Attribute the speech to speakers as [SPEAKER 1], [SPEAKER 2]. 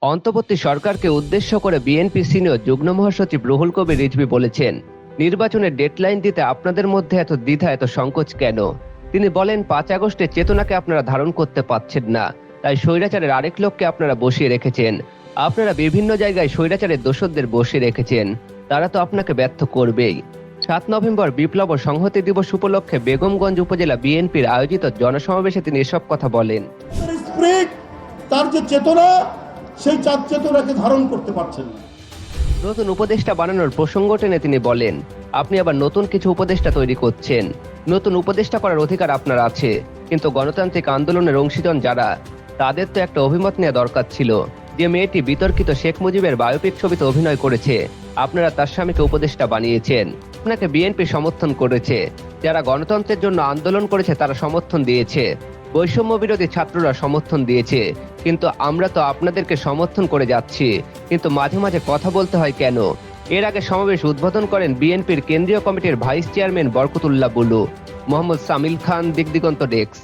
[SPEAKER 1] অন্তর্বর্তী সরকারকে উদ্দেশ্য করে বিএনপি সিনিয়র যুগ্ম মহাসচিব রুহুল কবির রিজভী বলেছেন, নির্বাচনের ডেডলাইন দিতে আপনাদের মধ্যে এত দ্বিধা, এত সংকোচ কেন? তিনি বলেন, ৫ আগস্টের চেতনাকে আপনারা ধারণ করতে পারছেন না, তাই স্বৈরাচারের আরেক লোককে আপনারা বসিয়ে রেখেছেন। আপনারা বিভিন্ন জায়গায় স্বৈরাচারের দোসরদের বসিয়ে রেখেছেন, তারা তো আপনাকে ব্যর্থ করবেই। ৭ নভেম্বর বিপ্লব ও সংহতি দিবস উপলক্ষে বেগমগঞ্জ উপজেলা বিএনপির আয়োজিত জনসমাবেশে তিনি এসব কথা বলেন।
[SPEAKER 2] তার যে চেতনা, সেই চেতনাকে ধারণ করতে পারছেন না।
[SPEAKER 1] নতুন উপদেষ্টা বানানোর প্রসঙ্গ টেনে তিনি বলেন, আপনি আবার নতুন কিছু উপদেষ্টা তৈরি করছেন। নতুন উপদেষ্টা করার অধিকার আপনার আছে, কিন্তু গণতান্ত্রিক আন্দোলনের অংশীজন যারা, তাদের তো একটা অভিমত নেওয়া দরকার ছিল। যে মেয়েটি বিতর্কিত শেখ মুজিবের বায়োপিক ছবিতে অভিনয় করেছে, আপনারা তার স্বামীকে উপদেষ্টা বানিয়েছেন। আপনাকে বিএনপি সমর্থন করেছে, যারা গণতন্ত্রের জন্য আন্দোলন করেছে তারা সমর্থন দিয়েছে, বৈষম্য বিরোধী ছাত্ররা সমর্থন দিয়েছে, কিন্তু আমরা তো আপনাদেরকে সমর্থন করে যাচ্ছি, কিন্তু মাঝে মাঝে কথা বলতে হয় কেন? এর আগে সমাবেশ উদ্বোধন করেন বিএনপির কেন্দ্রীয় কমিটির vice chairman Barkatullah Bulu. Mohammad Samil Khan, দিগদিগন্ত desk.